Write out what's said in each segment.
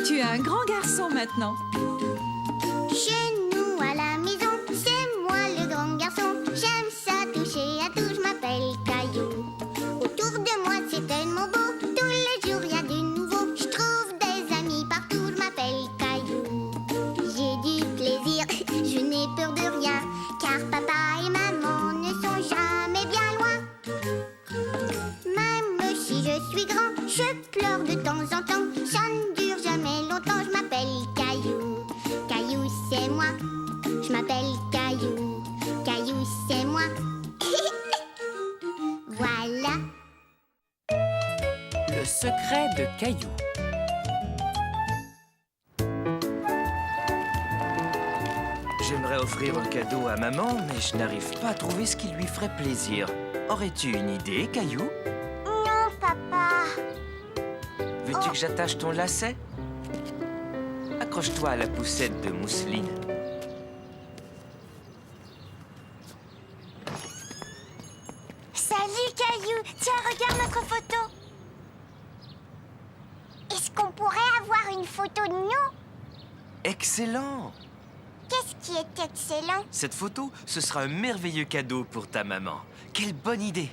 Tu es un grand garçon maintenant. Chez nous à la maison, c'est moi le grand garçon. J'aime ça toucher à tout, je m'appelle Caillou. Autour de moi c'est tellement beau, tous les jours il y a du nouveau. Je trouve des amis partout, je m'appelle Caillou. J'ai du plaisir, je n'ai peur de rien, car papa et maman ne sont jamais bien loin. Même si je suis grand, je pleure de temps en temps. Ça ne dure jamais longtemps, je m'appelle Caillou. Caillou c'est moi, je m'appelle Caillou. Caillou c'est moi. Voilà. Le secret de Caillou. J'aimerais offrir un cadeau à maman, mais je n'arrive pas à trouver ce qui lui ferait plaisir. Aurais-tu une idée, Caillou? Non, papa. Veux-tu que j'attache ton lacet? Accroche-toi à la poussette de mousseline. Salut, Caillou. Tiens, regarde notre photo. Est-ce qu'on pourrait avoir une photo de nous? Excellent! Qu'est-ce qui est excellent? Cette photo, ce sera un merveilleux cadeau pour ta maman. Quelle bonne idée!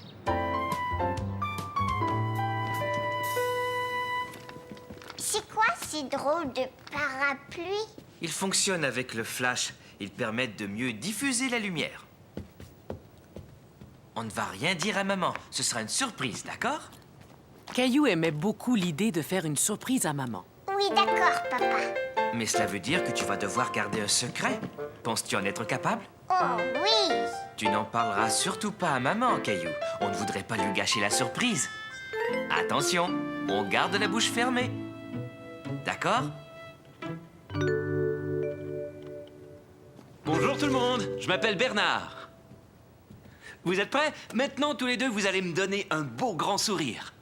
C'est quoi ces drôles de parapluies? Ils fonctionnent avec le flash. Ils permettent de mieux diffuser la lumière. On ne va rien dire à maman. Ce sera une surprise, d'accord? Caillou aimait beaucoup l'idée de faire une surprise à maman. Oui, d'accord, papa. Mais cela veut dire que tu vas devoir garder un secret. Penses-tu en être capable? Oh oui. Tu n'en parleras surtout pas à maman, Caillou. On ne voudrait pas lui gâcher la surprise. Attention, on garde la bouche fermée. D'accord? Bonjour tout le monde, je m'appelle Bernard. Vous êtes prêts? Maintenant, tous les deux, vous allez me donner un beau grand sourire.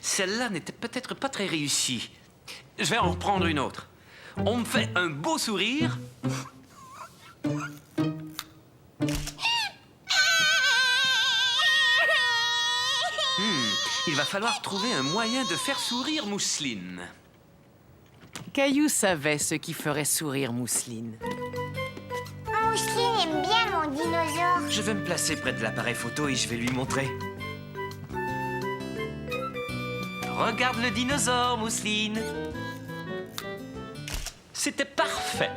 Celle-là n'était peut-être pas très réussie. Je vais en reprendre une autre. On me fait un beau sourire. Il va falloir trouver un moyen de faire sourire Mousseline. Caillou savait ce qui ferait sourire Mousseline. Mousseline aime bien mon dinosaure. Je vais me placer près de l'appareil photo et je vais lui montrer. Regarde le dinosaure, Mousseline. C'était parfait.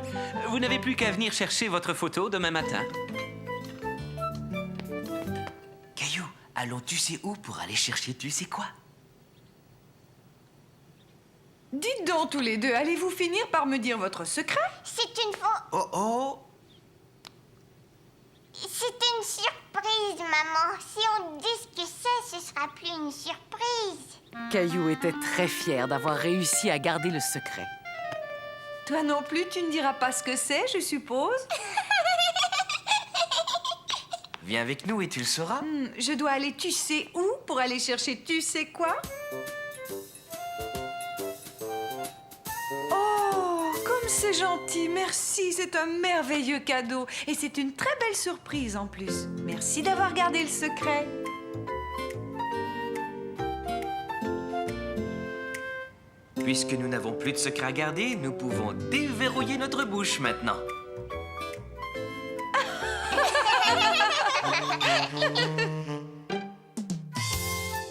Vous n'avez plus qu'à venir chercher votre photo demain matin. Caillou, allons tu sais où pour aller chercher tu sais quoi? Dites donc tous les deux, allez-vous finir par me dire votre secret? C'est une faux... Oh oh! C'est une surprise, maman. Si on dit ce que c'est, ce sera plus une surprise. Caillou était très fier d'avoir réussi à garder le secret. Toi non plus, tu ne diras pas ce que c'est, je suppose? Viens avec nous et tu le sauras. Je dois aller tu sais où pour aller chercher tu sais quoi? Oh, comme c'est gentil, merci, c'est un merveilleux cadeau. Et c'est une très belle surprise en plus. Merci d'avoir gardé le secret. Puisque nous n'avons plus de secret à garder, nous pouvons déverrouiller notre bouche maintenant.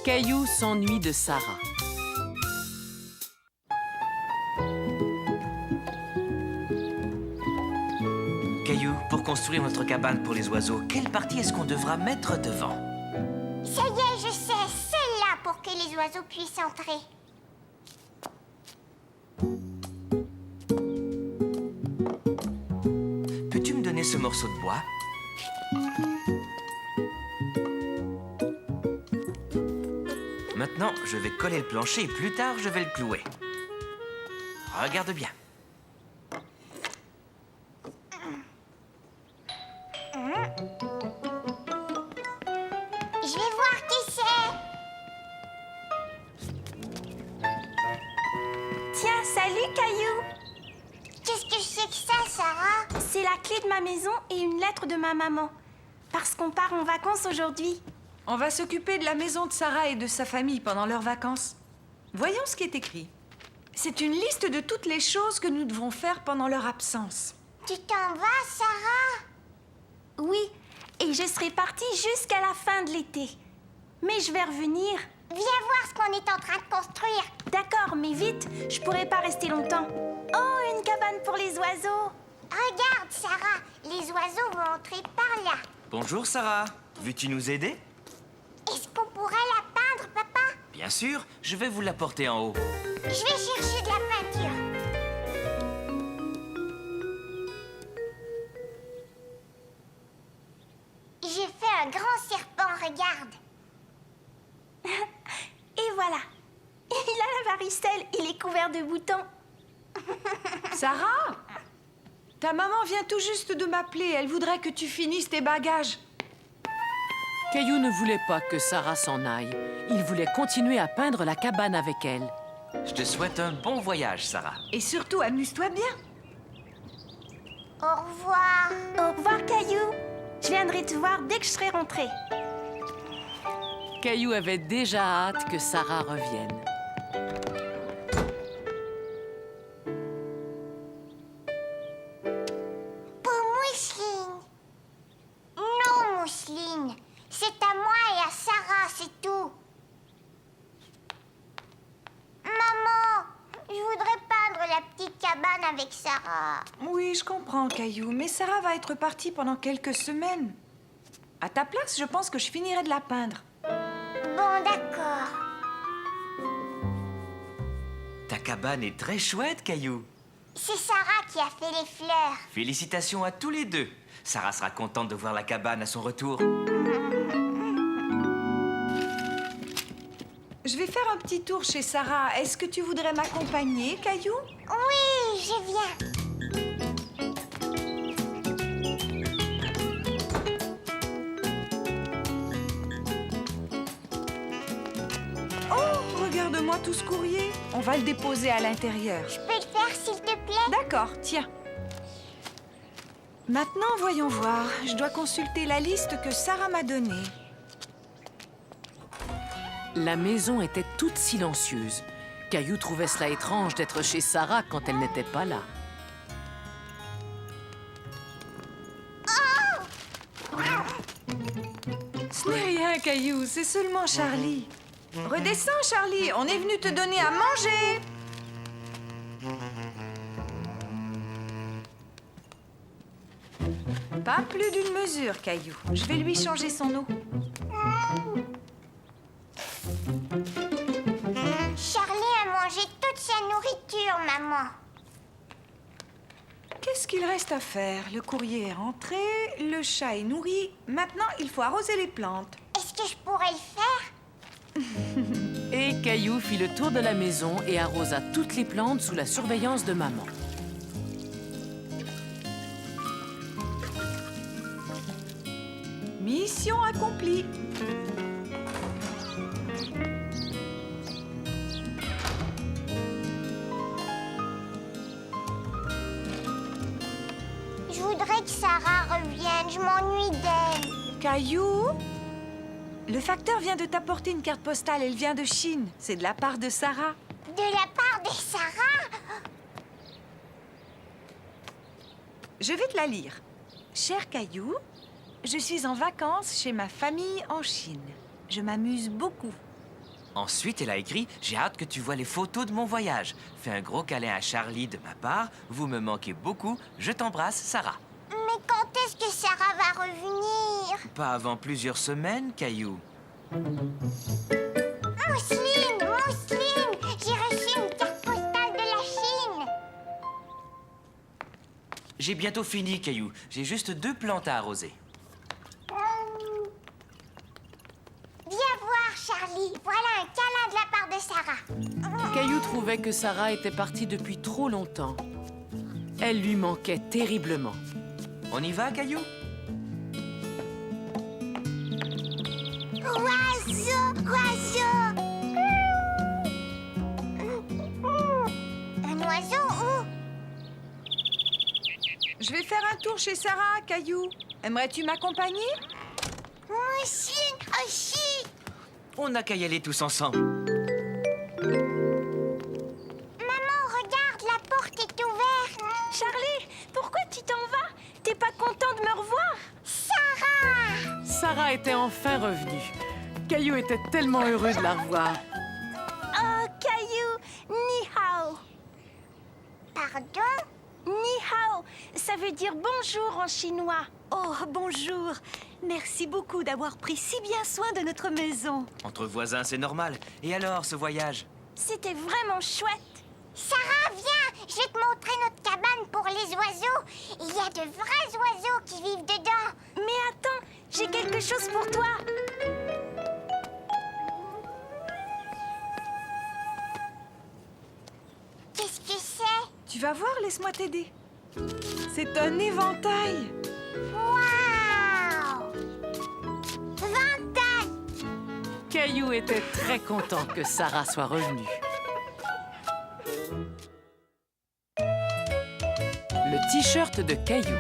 Caillou s'ennuie de Sarah. Caillou, pour construire notre cabane pour les oiseaux, quelle partie est-ce qu'on devra mettre devant? Ça y est, je sais. Celle-là pour que les oiseaux puissent entrer. Peux-tu me donner ce morceau de bois? Maintenant, je vais coller le plancher et plus tard, je vais le clouer. Regarde bien. Je vais voir qui c'est. Tiens, salut Caillou. Qu'est-ce que c'est que ça, Sarah? C'est la clé de ma maison et une lettre de ma maman. Parce qu'on part en vacances aujourd'hui. On va s'occuper de la maison de Sarah et de sa famille pendant leurs vacances. Voyons ce qui est écrit. C'est une liste de toutes les choses que nous devons faire pendant leur absence. Tu t'en vas, Sarah? Oui, et je serai partie jusqu'à la fin de l'été. Mais je vais revenir. Viens voir ce qu'on est en train de construire. D'accord, mais vite, je pourrai pas rester longtemps. Oh, une cabane pour les oiseaux. Regarde, Sarah, les oiseaux vont entrer par là. Bonjour, Sarah. Veux-tu nous aider? Est-ce qu'on pourrait la peindre, papa? Bien sûr, je vais vous l'apporter en haut. Je vais chercher de la peinture. J'ai fait un grand serpent, regarde. Et voilà. Il a la varicelle, il est couvert de boutons. Sarah? Ta maman vient tout juste de m'appeler. Elle voudrait que tu finisses tes bagages. Caillou ne voulait pas que Sarah s'en aille. Il voulait continuer à peindre la cabane avec elle. Je te souhaite un bon voyage, Sarah. Et surtout, amuse-toi bien. Au revoir. Au revoir, Caillou. Je viendrai te voir dès que je serai rentrée. Caillou avait déjà hâte que Sarah revienne. Pour Mousseline. Non, Mousseline. C'est à moi et à Sarah, c'est tout. Maman, je voudrais peindre la petite cabane avec Sarah. Oui, je comprends, Caillou, mais Sarah va être partie pendant quelques semaines. À ta place, je pense que je finirai de la peindre. Bon, d'accord. Ta cabane est très chouette, Caillou. C'est Sarah qui a fait les fleurs. Félicitations à tous les deux. Sarah sera contente de voir la cabane à son retour. Je vais faire un petit tour chez Sarah. Est-ce que tu voudrais m'accompagner, Caillou? Oui, je viens. Oh, regarde-moi tout ce courrier. On va le déposer à l'intérieur. Je peux le faire, s'il te plaît? D'accord, tiens. Maintenant, voyons voir. Je dois consulter la liste que Sarah m'a donnée. La maison était toute silencieuse. Caillou trouvait cela étrange d'être chez Sarah quand elle n'était pas là. Ce n'est rien, Caillou, c'est seulement Charlie. Redescends, Charlie, on est venu te donner à manger. Pas plus d'une mesure, Caillou. Je vais lui changer son eau. Charlie a mangé toute sa nourriture, maman. Qu'est-ce qu'il reste à faire? Le courrier est rentré, le chat est nourri. Maintenant, il faut arroser les plantes. Est-ce que je pourrais le faire? Et Caillou fit le tour de la maison et arrosa toutes les plantes sous la surveillance de maman. Mission accomplie. Je voudrais que Sarah revienne. Je m'ennuie d'elle. Caillou? Le facteur vient de t'apporter une carte postale. Elle vient de Chine. C'est de la part de Sarah. De la part de Sarah? Je vais te la lire. Cher Caillou, je suis en vacances chez ma famille en Chine. Je m'amuse beaucoup. Ensuite, elle a écrit « J'ai hâte que tu vois les photos de mon voyage. Fais un gros câlin à Charlie de ma part. Vous me manquez beaucoup. Je t'embrasse, Sarah. » Mais quand est-ce que Sarah va revenir? Pas avant plusieurs semaines, Caillou. Mousseline, Mousseline, j'ai reçu une carte postale de la Chine. J'ai bientôt fini, Caillou. J'ai juste 2 plantes à arroser. Viens voir, Charlie. Voilà un câlin de la part de Sarah. Caillou trouvait que Sarah était partie depuis trop longtemps. Elle lui manquait terriblement. On y va, Caillou? Oiseau, oiseau. Un oiseau où? Je vais faire un tour chez Sarah, Caillou. Aimerais-tu m'accompagner? Moi aussi, aussi. On n'a qu'à y aller tous ensemble. Maman, regarde, la porte est ouverte. Charlie, pourquoi tu t'en vas? T'es pas content de me revoir? Sarah! Sarah était enfin revenue. Caillou était tellement heureux de la revoir. Oh, Caillou, ni hao. Pardon? Ni hao, ça veut dire bonjour en chinois. Oh, bonjour. Merci beaucoup d'avoir pris si bien soin de notre maison. Entre voisins, c'est normal. Et alors, ce voyage? C'était vraiment chouette. Sarah, viens! Je vais te montrer notre cabane pour les oiseaux. Il y a de vrais oiseaux qui vivent dedans. Mais attends, j'ai quelque chose pour toi. Qu'est-ce que c'est? Tu vas voir, laisse-moi t'aider. C'est un éventail. Waouh! 20 ans! Caillou était très content que Sarah soit revenue. Le t-shirt de Caillou.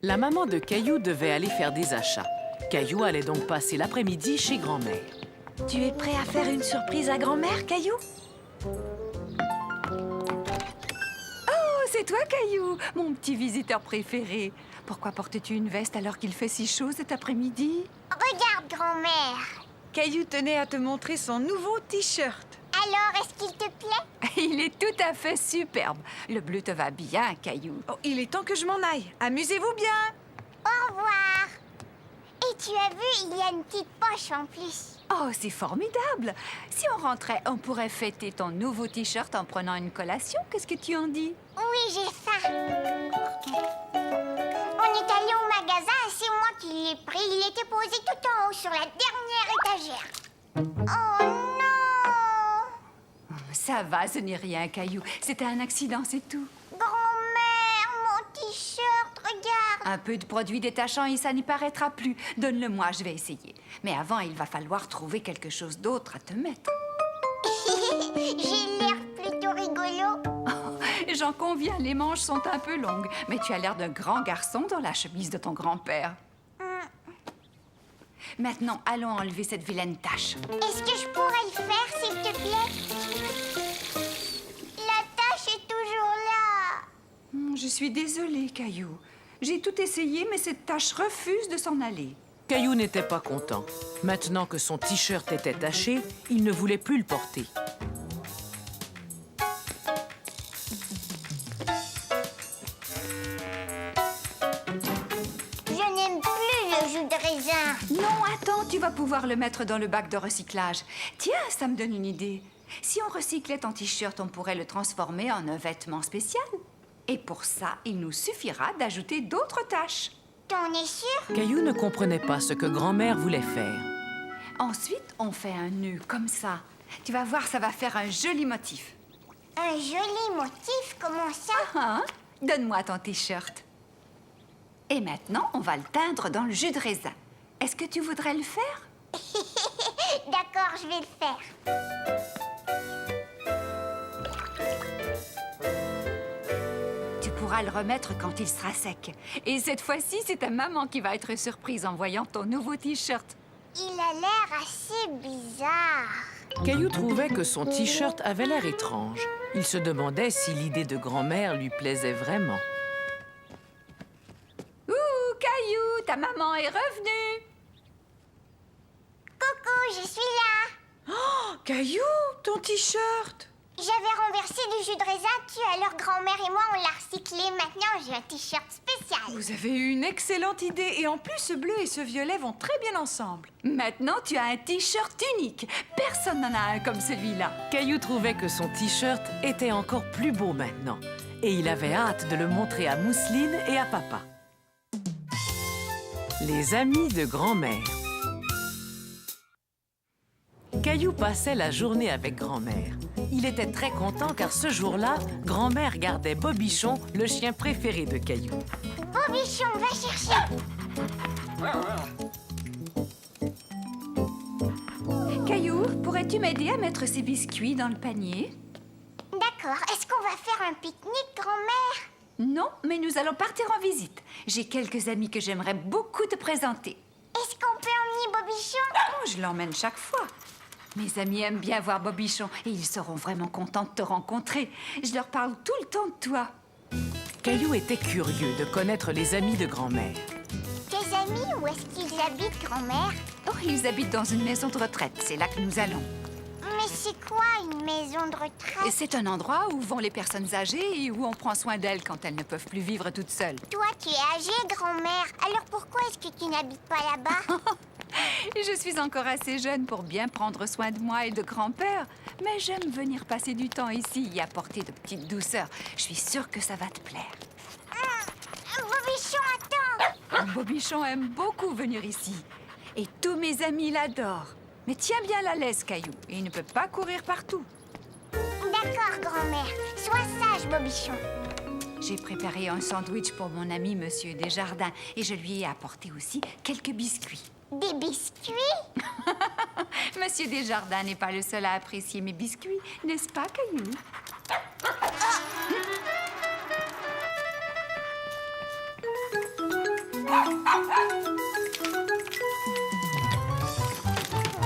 La maman de Caillou devait aller faire des achats. Caillou allait donc passer l'après-midi chez grand-mère. Tu es prêt à faire une surprise à grand-mère, Caillou? Oh, c'est toi, Caillou, mon petit visiteur préféré. Pourquoi portes-tu une veste alors qu'il fait si chaud cet après-midi? Regarde, grand-mère. Caillou tenait à te montrer son nouveau t-shirt. Alors, est-ce qu'il te plaît? Il est tout à fait superbe. Le bleu te va bien, Caillou. Oh, il est temps que je m'en aille. Amusez-vous bien. Au revoir. Et tu as vu, il y a une petite poche en plus. Oh, c'est formidable. Si on rentrait, on pourrait fêter ton nouveau t-shirt en prenant une collation. Qu'est-ce que tu en dis? Oui, j'ai faim. On est allé au magasin et c'est moi qui l'ai pris. Il était posé tout en haut sur la dernière étagère. Oh non! Ça va, ce n'est rien, Caillou. C'était un accident, c'est tout. Grand-mère, mon t-shirt, regarde. Un peu de produit détachant et ça n'y paraîtra plus. Donne-le-moi, je vais essayer. Mais avant, il va falloir trouver quelque chose d'autre à te mettre. J'ai l'air plutôt rigolo. J'en conviens, les manches sont un peu longues. Mais tu as l'air d'un grand garçon dans la chemise de ton grand-père. Maintenant, allons enlever cette vilaine tache. Est-ce que je pourrais le faire, s'il te plaît? La tâche est toujours là. Je suis désolée, Caillou. J'ai tout essayé, mais cette tache refuse de s'en aller. Caillou n'était pas content. Maintenant que son t-shirt était taché, il ne voulait plus le porter. Je n'aime plus le jus de raisin. Non, attends, tu vas pouvoir le mettre dans le bac de recyclage. Tiens, ça me donne une idée. Si on recyclait ton t-shirt, on pourrait le transformer en un vêtement spécial. Et pour ça, il nous suffira d'ajouter d'autres taches. T'en es sûr? Caillou ne comprenait pas ce que grand-mère voulait faire. Ensuite, on fait un nœud comme ça. Tu vas voir, ça va faire un joli motif. Un joli motif, comment ça? Hein? Donne-moi ton t-shirt. Et maintenant, on va le teindre dans le jus de raisin. Est-ce que tu voudrais le faire? D'accord, je vais le faire. Tu pourras le remettre quand il sera sec. Et cette fois-ci, c'est ta maman qui va être surprise en voyant ton nouveau t-shirt. Il a l'air assez bizarre. Caillou trouvait que son t-shirt avait l'air étrange. Il se demandait si l'idée de grand-mère lui plaisait vraiment. Ouh, Caillou, ta maman est revenue. Coucou, je suis là. Oh, Caillou, ton t-shirt. J'avais renversé du jus de raisin dessus, alors grand-mère et moi, on l'a recyclé. Maintenant, j'ai un t-shirt spécial. Vous avez eu une excellente idée. Et en plus, ce bleu et ce violet vont très bien ensemble. Maintenant, tu as un t-shirt unique. Personne n'en a un comme celui-là. Caillou trouvait que son t-shirt était encore plus beau maintenant. Et il avait hâte de le montrer à Mousseline et à papa. Les amis de grand-mère. Caillou passait la journée avec grand-mère. Il était très content car ce jour-là, grand-mère gardait Bobichon, le chien préféré de Caillou. Bobichon, va chercher. Caillou, pourrais-tu m'aider à mettre ces biscuits dans le panier? D'accord, est-ce qu'on va faire un pique-nique, grand-mère? Non, mais nous allons partir en visite. J'ai quelques amis que j'aimerais beaucoup te présenter. Est-ce qu'on peut emmener Bobichon? Oh, je l'emmène chaque fois. Mes amis aiment bien voir Bobichon et ils seront vraiment contents de te rencontrer. Je leur parle tout le temps de toi. Caillou était curieux de connaître les amis de grand-mère. Tes amis, où est-ce qu'ils habitent, grand-mère? Oh, ils habitent dans une maison de retraite. C'est là que nous allons. Mais c'est quoi une maison de retraite? Et c'est un endroit où vont les personnes âgées et où on prend soin d'elles quand elles ne peuvent plus vivre toutes seules. Toi, tu es âgée, grand-mère. Alors pourquoi est-ce que tu n'habites pas là-bas? Je suis encore assez jeune pour bien prendre soin de moi et de grand-père. Mais j'aime venir passer du temps ici et apporter de petites douceurs. Je suis sûre que ça va te plaire. Bobichon, attends! Bobichon aime beaucoup venir ici. Et tous mes amis l'adorent. Mais tiens bien la laisse, Caillou. Et il ne peut pas courir partout. D'accord, grand-mère. Sois sage, Bobichon. J'ai préparé un sandwich pour mon ami Monsieur Desjardins. Et je lui ai apporté aussi quelques biscuits. Des biscuits? Monsieur Desjardins n'est pas le seul à apprécier mes biscuits, n'est-ce pas, Caillou?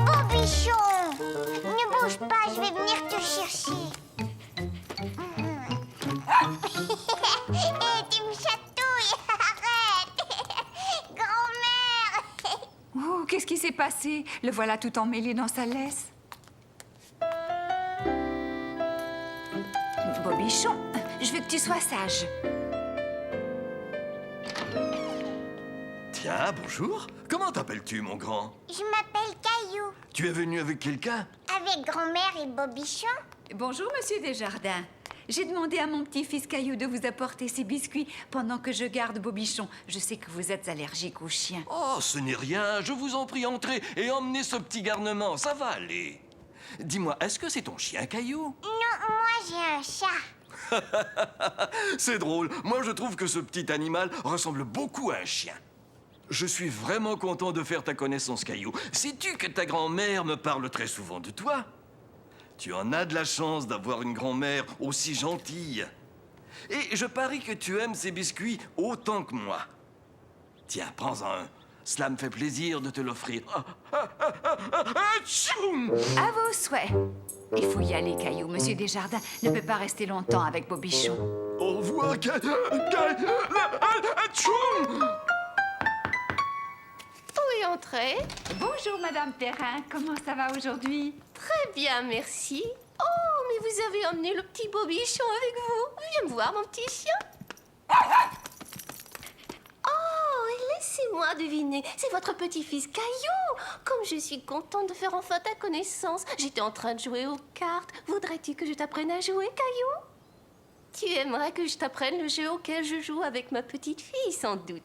Bobichon! Ne bouge pas, je vais venir te chercher. Hé, tu me chatouilles! Arrête! Grand-mère! Oh, qu'est-ce qui s'est passé? Le voilà tout emmêlé dans sa laisse. Bobichon, je veux que tu sois sage. Tiens, bonjour. Comment t'appelles-tu, mon grand? Je m'appelle Caillou. Tu es venu avec quelqu'un? Avec grand-mère et Bobichon? Bonjour, Monsieur Desjardins. J'ai demandé à mon petit-fils Caillou de vous apporter ces biscuits pendant que je garde Bobichon. Je sais que vous êtes allergique aux chiens. Oh, ce n'est rien. Je vous en prie, entrez et emmenez ce petit garnement. Ça va aller. Dis-moi, est-ce que c'est ton chien, Caillou? Non, moi j'ai un chat. C'est drôle. Moi, je trouve que ce petit animal ressemble beaucoup à un chien. Je suis vraiment content de faire ta connaissance, Caillou. Sais-tu que ta grand-mère me parle très souvent de toi? Tu en as de la chance d'avoir une grand-mère aussi gentille. Et je parie que tu aimes ces biscuits autant que moi. Tiens, prends-en un. Cela me fait plaisir de te l'offrir. Tchoum! À vos souhaits. Il faut y aller, Caillou. Monsieur Desjardins ne peut pas rester longtemps avec Bobichon. Au revoir, Tchoum! Oui, entrez. Bonjour, Madame Perrin. Comment ça va aujourd'hui? Très bien, merci. Oh, mais vous avez emmené le petit Bobichon avec vous. Viens me voir, mon petit chien. Oh, et laissez-moi deviner. C'est votre petit-fils Caillou. Comme je suis contente de faire enfin ta connaissance. J'étais en train de jouer aux cartes. Voudrais-tu que je t'apprenne à jouer, Caillou? Tu aimerais que je t'apprenne le jeu auquel je joue avec ma petite fille, sans doute.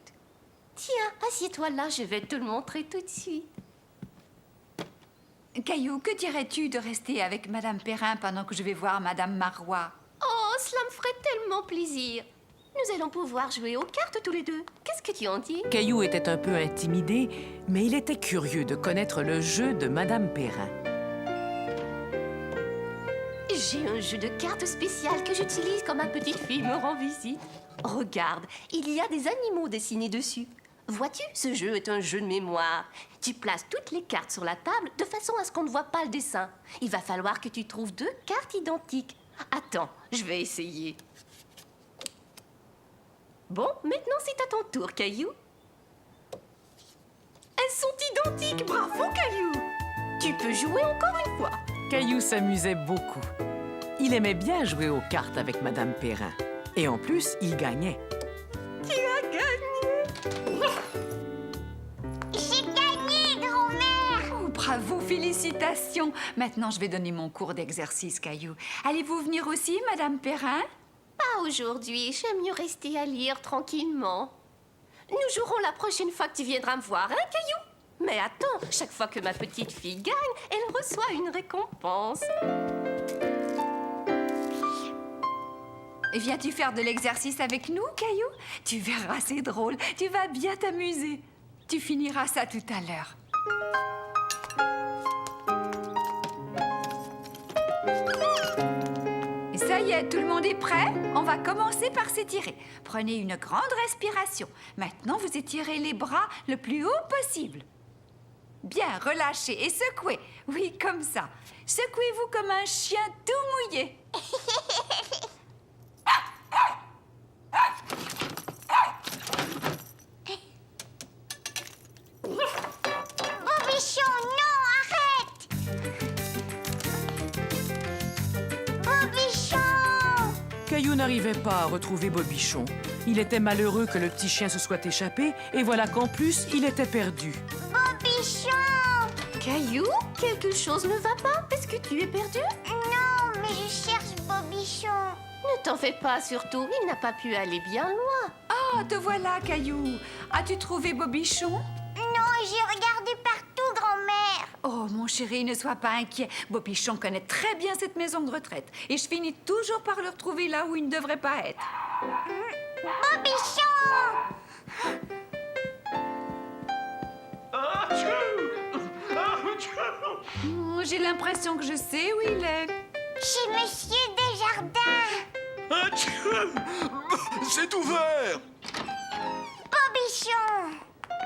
Tiens, assieds-toi là, je vais te le montrer tout de suite. Caillou, que dirais-tu de rester avec Madame Perrin pendant que je vais voir Madame Marois? Oh, cela me ferait tellement plaisir. Nous allons pouvoir jouer aux cartes tous les deux. Qu'est-ce que tu en dis? Caillou était un peu intimidé, mais il était curieux de connaître le jeu de Madame Perrin. J'ai un jeu de cartes spécial que j'utilise quand ma petite fille me rend visite. Regarde, il y a des animaux dessinés dessus. Vois-tu, ce jeu est un jeu de mémoire. Tu places toutes les cartes sur la table de façon à ce qu'on ne voit pas le dessin. Il va falloir que tu trouves 2 cartes identiques. Attends, je vais essayer. Bon, maintenant c'est à ton tour, Caillou. Elles sont identiques, bravo, Caillou. Tu peux jouer encore une fois. Caillou s'amusait beaucoup. Il aimait bien jouer aux cartes avec Madame Perrin. Et en plus, il gagnait. Tu as gagné. J'ai gagné, grand-mère! Oh, bravo, félicitations. Maintenant, je vais donner mon cours d'exercice, Caillou. Allez-vous venir aussi, Madame Perrin? Pas aujourd'hui, j'aime mieux rester à lire tranquillement. Nous jouerons la prochaine fois que tu viendras me voir, hein, Caillou? Mais attends, chaque fois que ma petite fille gagne, elle reçoit une récompense. Et viens-tu faire de l'exercice avec nous, Caillou? Tu verras, c'est drôle. Tu vas bien t'amuser. Tu finiras ça tout à l'heure. Et ça y est, tout le monde est prêt? On va commencer par s'étirer. Prenez une grande respiration. Maintenant, vous étirez les bras le plus haut possible. Bien, relâchez et secouez. Oui, comme ça. Secouez-vous comme un chien tout mouillé. Bobichon, non, arrête! Bobichon! Caillou n'arrivait pas à retrouver Bobichon. Il était malheureux que le petit chien se soit échappé, et voilà qu'en plus, il était perdu. Bobichon! Caillou, quelque chose ne va pas? Est-ce que tu es perdu? Non, mais je cherche Bobichon. Ne t'en fais pas, surtout. Il n'a pas pu aller bien loin. Oh, te voilà, Caillou. As-tu trouvé Bobichon? Non, j'ai regardé partout, grand-mère. Oh, mon chéri, ne sois pas inquiet. Bobichon connaît très bien cette maison de retraite. Et je finis toujours par le retrouver là où il ne devrait pas être. Bobichon! Oh, j'ai l'impression que je sais où il est. Chez Monsieur Desjardins. C'est ouvert! Bobichon!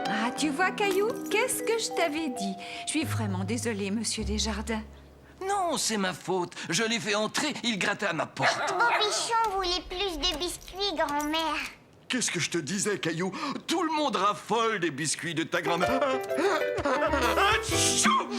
Ah, tu vois, Caillou, qu'est-ce que je t'avais dit? Je suis vraiment désolée, Monsieur Desjardins. Non, c'est ma faute. Je l'ai fait entrer, il grattait à ma porte. Bobichon voulait plus de biscuits, grand-mère. Qu'est-ce que je te disais, Caillou? Tout le monde raffole des biscuits de ta grand-mère. Achou!